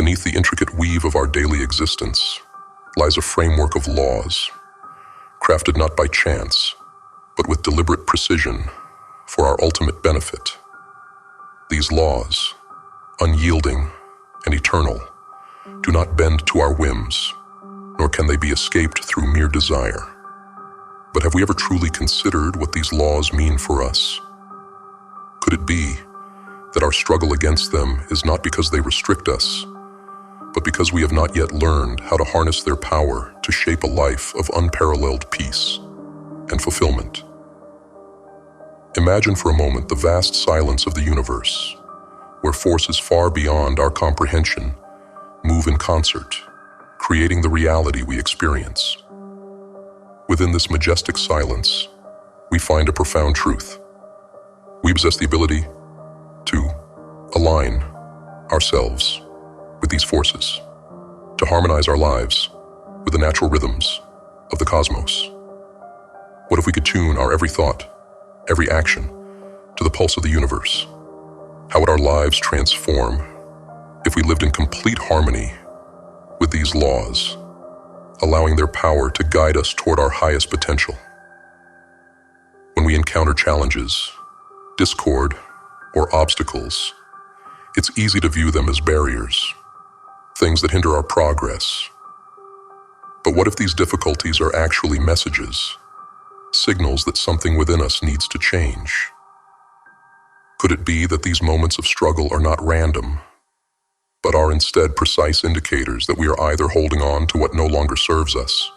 Beneath the intricate weave of our daily existence lies a framework of laws, crafted not by chance, but with deliberate precision for our ultimate benefit. These laws, unyielding and eternal, do not bend to our whims, nor can they be escaped through mere desire. But have we ever truly considered what these laws mean for us? Could it be that our struggle against them is not because they restrict us, but because we have not yet learned how to harness their power to shape a life of unparalleled peace and fulfillment? Imagine for a moment the vast silence of the universe, where forces far beyond our comprehension move in concert, creating the reality we experience. Within this majestic silence, we find a profound truth. We possess the ability to align ourselves with these forces, to harmonize our lives with the natural rhythms of the cosmos. What if we could tune our every thought, every action, to the pulse of the universe? How would our lives transform if we lived in complete harmony with these laws, allowing their power to guide us toward our highest potential? When we encounter challenges, discord, or obstacles, it's easy to view them as barriers, things that hinder our progress. But what if these difficulties are actually messages, signals that something within us needs to change? Could it be that these moments of struggle are not random, but are instead precise indicators that we are either holding on to what no longer serves us,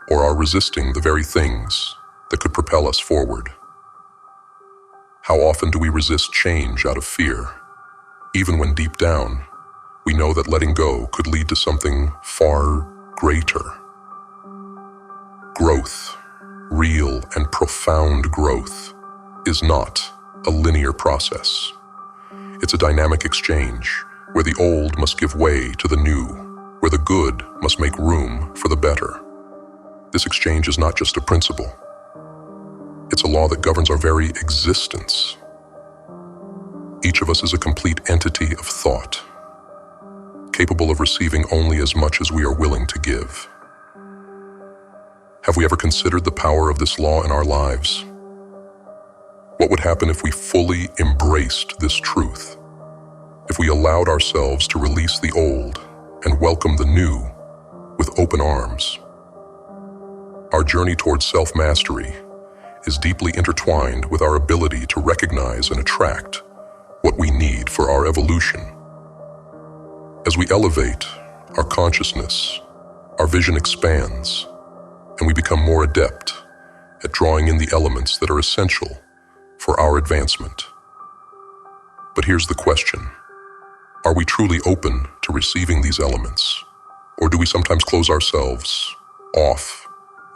or are resisting the very things that could propel us forward? How often do we resist change out of fear, even when deep down we know that letting go could lead to something far greater? Growth, real and profound growth, is not a linear process. It's a dynamic exchange where the old must give way to the new, where the good must make room for the better. This exchange is not just a principle. It's a law that governs our very existence. Each of us is a complete entity of thought, capable of receiving only as much as we are willing to give. Have we ever considered the power of this law in our lives? What would happen if we fully embraced this truth? If we allowed ourselves to release the old and welcome the new with open arms? Our journey towards self-mastery is deeply intertwined with our ability to recognize and attract what we need for our evolution. As we elevate our consciousness, our vision expands, and we become more adept at drawing in the elements that are essential for our advancement. But here's the question: are we truly open to receiving these elements, or do we sometimes close ourselves off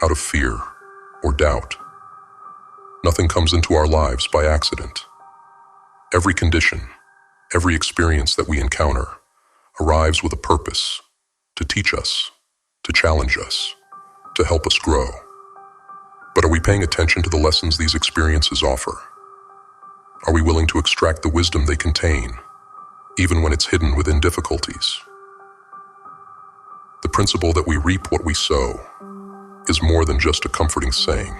out of fear or doubt? Nothing comes into our lives by accident. Every condition, every experience that we encounter arrives with a purpose: to teach us, to challenge us, to help us grow. But are we paying attention to the lessons these experiences offer? Are we willing to extract the wisdom they contain, even when it's hidden within difficulties? The principle that we reap what we sow is more than just a comforting saying.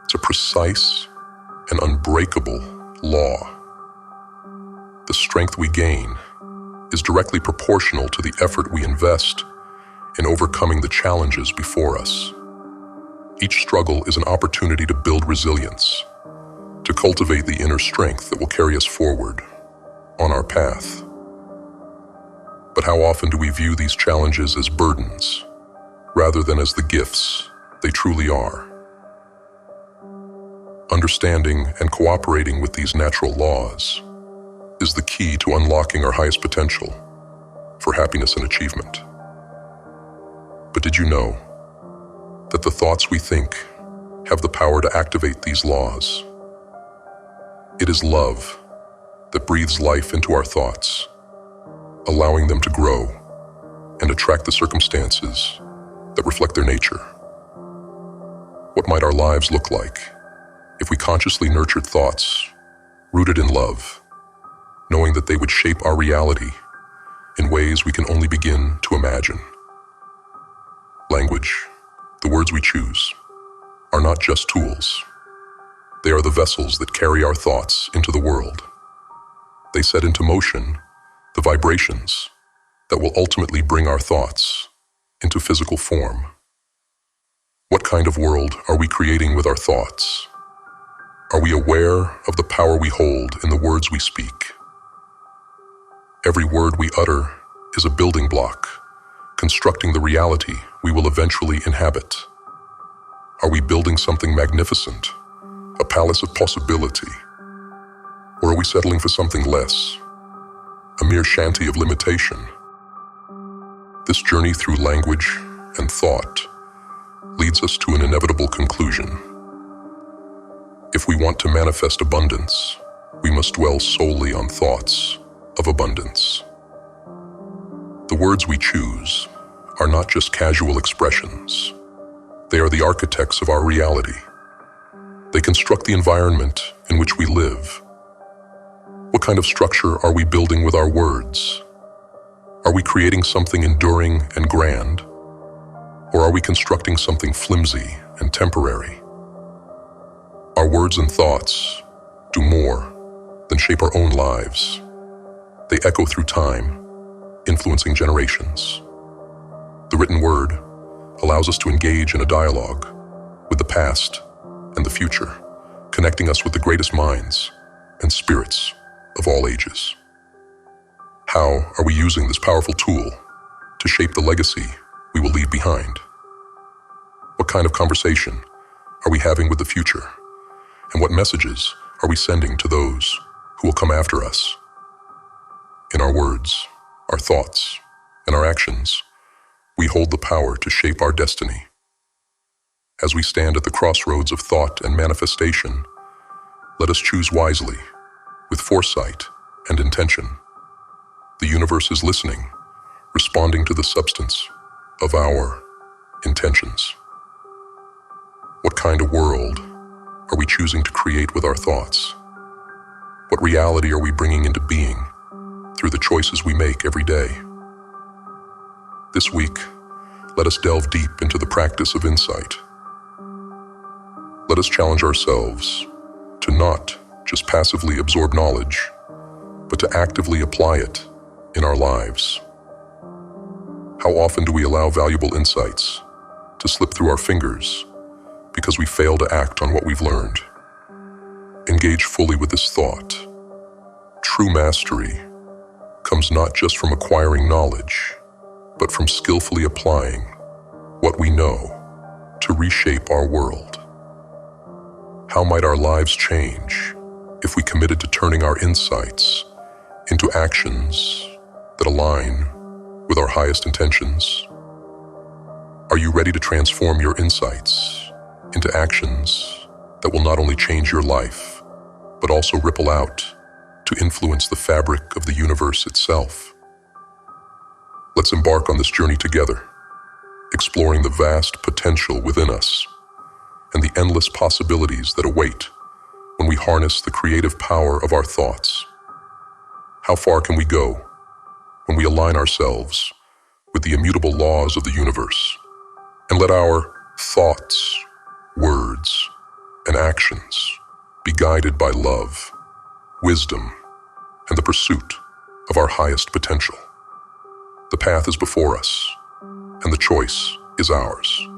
It's a precise and unbreakable law. The strength we gain is directly proportional to the effort we invest in overcoming the challenges before us. Each struggle is an opportunity to build resilience, to cultivate the inner strength that will carry us forward on our path. But how often do we view these challenges as burdens, rather than as the gifts they truly are? Understanding and cooperating with these natural laws is the key to unlocking our highest potential for happiness and achievement. But did you know that the thoughts we think have the power to activate these laws? It is love that breathes life into our thoughts, allowing them to grow and attract the circumstances that reflect their nature. What might our lives look like if we consciously nurtured thoughts rooted in love, knowing that they would shape our reality in ways we can only begin to imagine. Language, the words we choose, are not just tools. They are the vessels that carry our thoughts into the world. They set into motion the vibrations that will ultimately bring our thoughts into physical form. What kind of world are we creating with our thoughts? Are we aware of the power we hold in the words we speak? Every word we utter is a building block, constructing the reality we will eventually inhabit. Are we building something magnificent, a palace of possibility? Or are we settling for something less, a mere shanty of limitation? This journey through language and thought leads us to an inevitable conclusion. If we want to manifest abundance, we must dwell solely on thoughts of abundance. The words we choose are not just casual expressions. They are the architects of our reality. They construct the environment in which we live. What kind of structure are we building with our words? Are we creating something enduring and grand? Or are we constructing something flimsy and temporary? Our words and thoughts do more than shape our own lives. They echo through time, influencing generations. The written word allows us to engage in a dialogue with the past and the future, connecting us with the greatest minds and spirits of all ages. How are we using this powerful tool to shape the legacy we will leave behind? What kind of conversation are we having with the future? And what messages are we sending to those who will come after us? In our words, our thoughts, and our actions, we hold the power to shape our destiny. As we stand at the crossroads of thought and manifestation, let us choose wisely, with foresight and intention. The universe is listening, responding to the substance of our intentions. What kind of world are we choosing to create with our thoughts? What reality are we bringing into being through the choices we make every day? This week, let us delve deep into the practice of insight. Let us challenge ourselves to not just passively absorb knowledge, but to actively apply it in our lives. How often do we allow valuable insights to slip through our fingers because we fail to act on what we've learned? Engage fully with this thought. True mastery comes not just from acquiring knowledge, but from skillfully applying what we know to reshape our world. How might our lives change if we committed to turning our insights into actions that align with our highest intentions? Are you ready to transform your insights into actions that will not only change your life, but also ripple out to influence the fabric of the universe itself? Let's embark on this journey together, exploring the vast potential within us and the endless possibilities that await when we harness the creative power of our thoughts. How far can we go when we align ourselves with the immutable laws of the universe and let our thoughts, words, and actions be guided by love, wisdom, and the pursuit of our highest potential? The path is before us, and the choice is ours.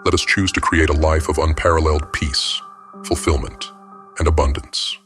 Let us choose to create a life of unparalleled peace, fulfillment, and abundance.